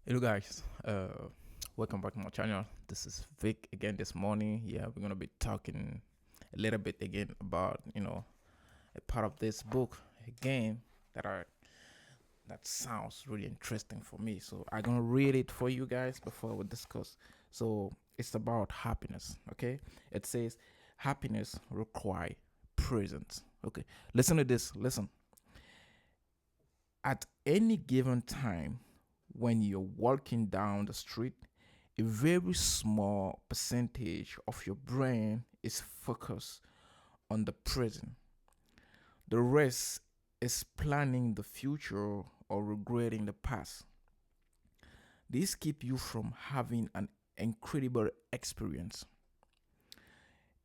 Hello guys, welcome back to my channel. This is Vic again this morning. Yeah, we're gonna be talking a little bit again about a part of this book again that I that sounds really interesting for me. So I'm gonna read it for you guys before we discuss. So it's about happiness. Okay, it says happiness require presence. Okay, listen to this. Listen, at any given time when you're walking down the street, a very small percentage of your brain is focused on the present. The rest is planning the future or regretting the past. This keeps you from having an incredible experience.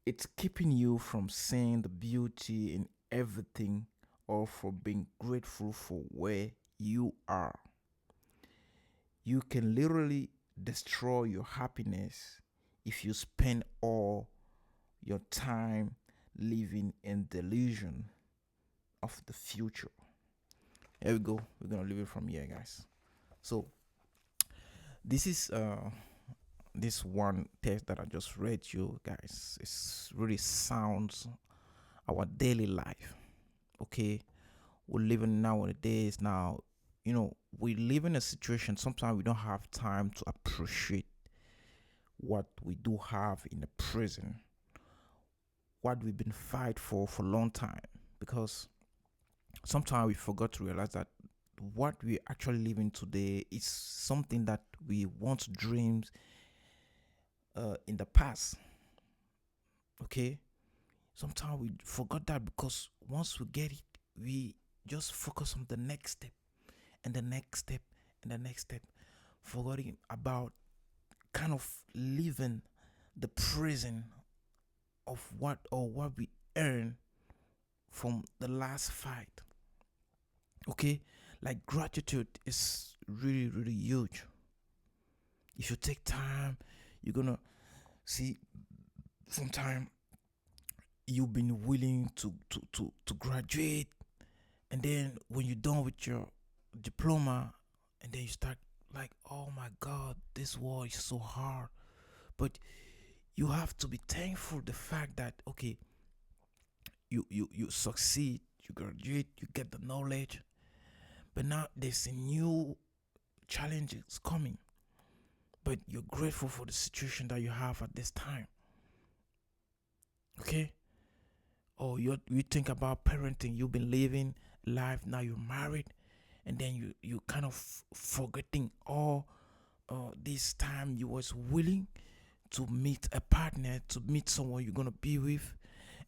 It's keeping you from seeing the beauty in everything or for being grateful for where you are. You can literally destroy your happiness if you spend all your time living in delusion of the future. Here we go. We're gonna leave it from here, guys. So this is this one text that I just read you guys. It's really sounds our daily life. Okay, we're living nowadays now. We live in a situation. Sometimes we don't have time to appreciate what we do have in the present, what we've been fight for a long time, because sometimes we forgot to realize that what we actually living today is something that we once dreamed in the past. Okay, sometimes we forgot that because once we get it, we just focus on the next step and the next step and the next step, forgetting about kind of living the present of what we earn from the last fight. Okay, like gratitude is really huge. If you take time, you're gonna see sometime you've been willing to graduate, and then when you're done with your diploma, and then you start like, oh my god, this world is so hard. But you have to be thankful the fact that okay, you succeed, you graduate, you get the knowledge, but now there's a new challenges coming, but you're grateful for the situation that you have at this time. Okay, or you think about parenting, you've been living life, now you're married, and then you kind of forgetting all this time you was willing to meet a partner, to meet someone you're gonna be with,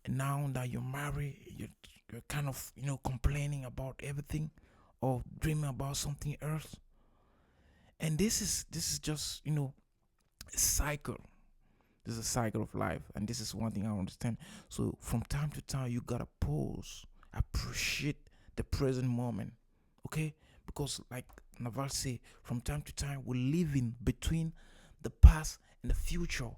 and now that you're married, you're kind of complaining about everything or dreaming about something else. And this is just a cycle. This is a cycle of life, and this is one thing I understand. So from time to time, you gotta pause, appreciate the present moment, okay? Because like Naval say, from time to time, we're living between the past and the future,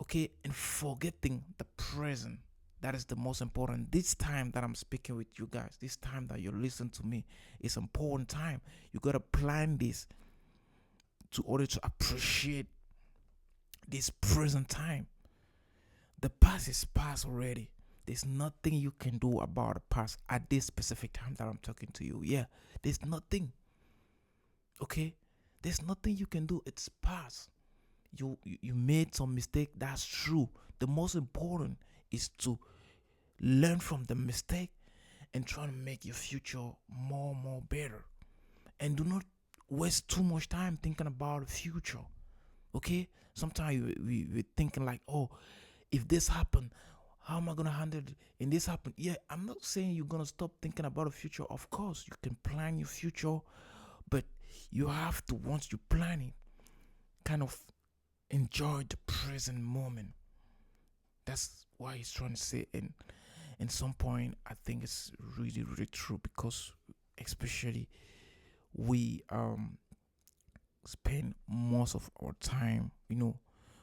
okay, and forgetting the present. That is the most important. This time that I'm speaking with you guys, this time that you listen to me, is important time. You gotta plan this to order to appreciate this present time. The past is past already. There's nothing you can do about the past at this specific time that I'm talking to you. Yeah, there's nothing. Okay, there's nothing you can do. It's past. You made some mistake. That's true. The most important is to learn from the mistake and try to make your future more better. And do not waste too much time thinking about the future. Okay, sometimes we're thinking like, oh, if this happened, how am I gonna handle it? And this happened. Yeah, I'm not saying you're gonna stop thinking about the future. Of course, you can plan your future, but you have to, once you plan it, kind of enjoy the present moment. That's why he's trying to say. And in some point, I think it's really true, because especially we spend most of our time,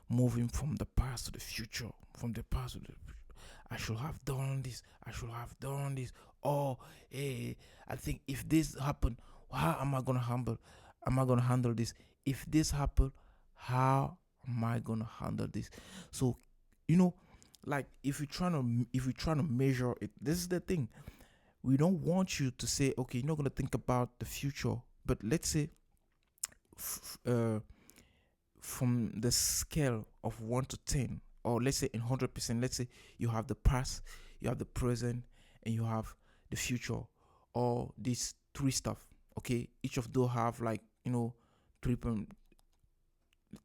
moving from the past to the future, from the past to the I should have done this. I should have done this. Oh, hey, I think if this happened, how am I gonna handle? am I gonna handle this? If this happen, how am I gonna handle this? So, you know, like if you're trying to measure it, this is the thing. We don't want you to say, okay, you're not gonna think about the future, but let's say, f- uh, from the scale of 1 to 10, or let's say in 100%, let's say you have the past, you have the present, and you have the future, or these three stuff. Okay, each of those have like 30%,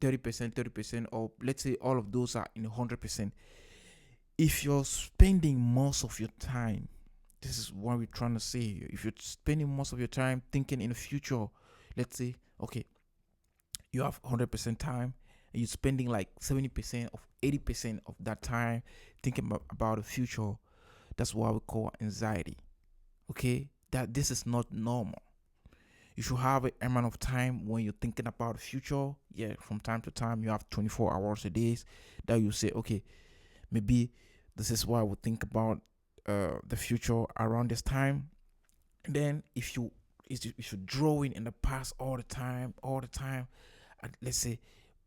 30%, or let's say all of those are in 100%. If you're spending most of your time, this is what we're trying to say here. If you're spending most of your time thinking in the future, let's say, okay, you have 100% time and you're spending like 70% of 80% of that time thinking about the future, that's what we call anxiety. Okay, that this is not normal. You should have an amount of time when you're thinking about the future. Yeah, from time to time you have 24 hours a day that you say, okay, maybe this is what I would think about the future around this time. And then if you're drawing in the past all the time, let's say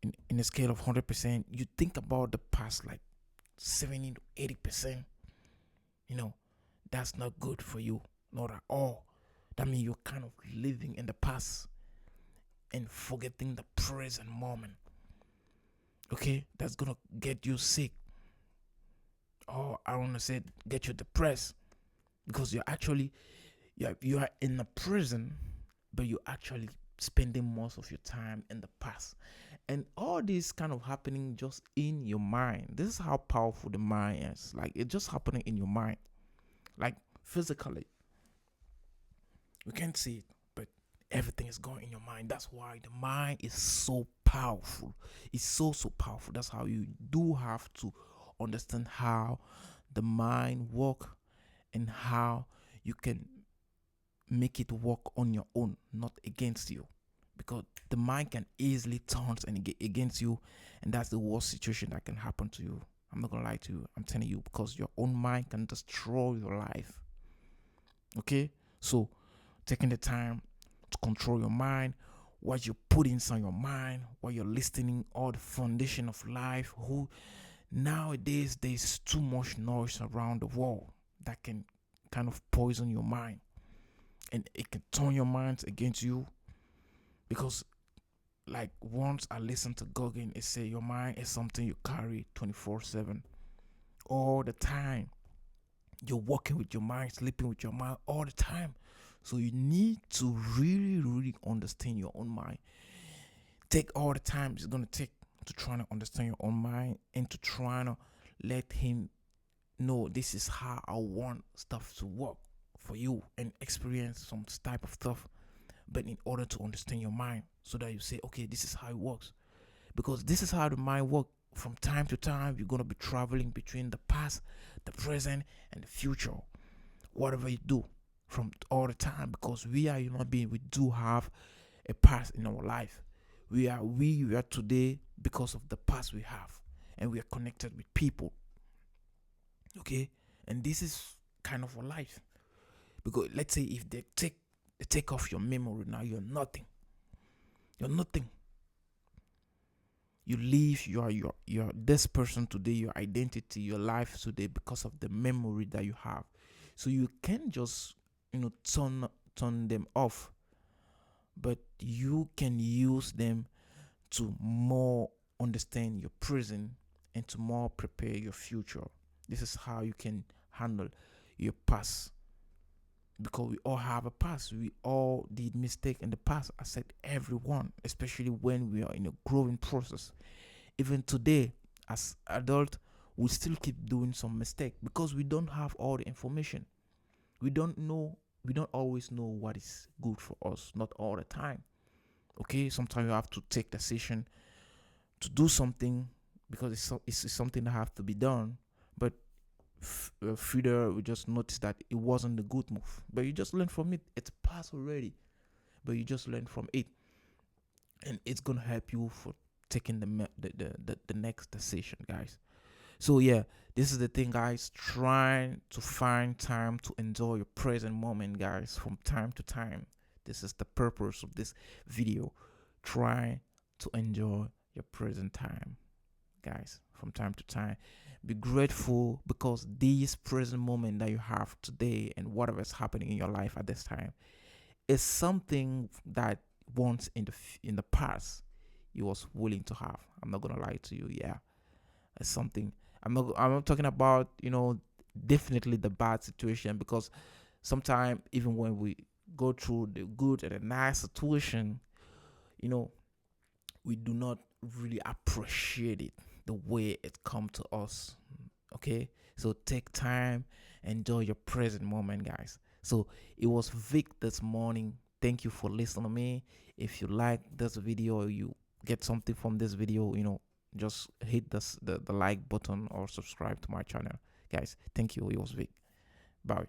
in a scale of 100%, you think about the past like 70 to 80%. You know, that's not good for you, not at all. That means you're kind of living in the past and forgetting the present moment. Okay, that's gonna get you sick, or I want to say get you depressed, because you are in the prison, but you're actually spending most of your time in the past. And all this kind of happening just in your mind. This is how powerful the mind is. Like, it's just happening in your mind. Like, physically, we can't see it, but everything is going in your mind. That's why the mind is so powerful. It's so powerful. That's how you do have to understand how the mind work, and how you can make it work on your own, not against you. Because the mind can easily turn and get against you, and that's the worst situation that can happen to you. I'm not gonna lie to you. I'm telling you, because your own mind can destroy your life. Okay? So taking the time to control your mind, what you put inside your mind, what you're listening, all the foundation of life. Who nowadays there's too much noise around the world that can kind of poison your mind, and it can turn your mind against you. Because, like, once I listened to Goggin, it said your mind is something you carry 24/7 all the time. You're working with your mind, sleeping with your mind all the time. So you need to really understand your own mind. Take all the time it's gonna take to try to understand your own mind, and to try to let him know this is how I want stuff to work for you, and experience some type of stuff. But in order to understand your mind, so that you say, okay, this is how it works. Because this is how the mind works. From time to time, you're gonna be traveling between the past, the present, and the future. Whatever you do, from all the time, because we are human beings, we do have a past in our life. We are today because of the past we have, and we are connected with people. Okay, and this is kind of a life. Because let's say if they take off your memory, now you're nothing. You're nothing. You live your this person today, your identity, your life today, because of the memory that you have. So you can just turn them off, but you can use them to more understand your present, and to more prepare your future. This is how you can handle your past, because we all have a past. We all did mistake in the past. I said everyone, especially when we are in a growing process. Even today, as adult, we still keep doing some mistake, because we don't have all the information. We don't know. We don't always know what is good for us. Not all the time. Okay, sometimes you have to take decision to do something, because it's something that have to be done. But further, we just noticed that it wasn't a good move. But you just learn from it. It's past already, but you just learn from it, and it's gonna help you for taking the next decision, guys. So yeah, this is the thing, guys. Trying to find time to enjoy your present moment, guys, from time to time. This is the purpose of this video. Try to enjoy your present time, guys. From time to time, be grateful, because this present moment that you have today and whatever is happening in your life at this time is something that once in the past you was willing to have. I'm not gonna lie to you. Yeah, it's something. I'm not talking about, definitely the bad situation, because sometimes even when we go through the good and the nice situation, you know we do not really appreciate it the way it come to us. Okay, so take time, enjoy your present moment, guys. So it was Vic this morning. Thank you for listening to me. If you like this video, or you get something from this video, just hit the like button or subscribe to my channel, guys. Thank you. It was Vic. Bye.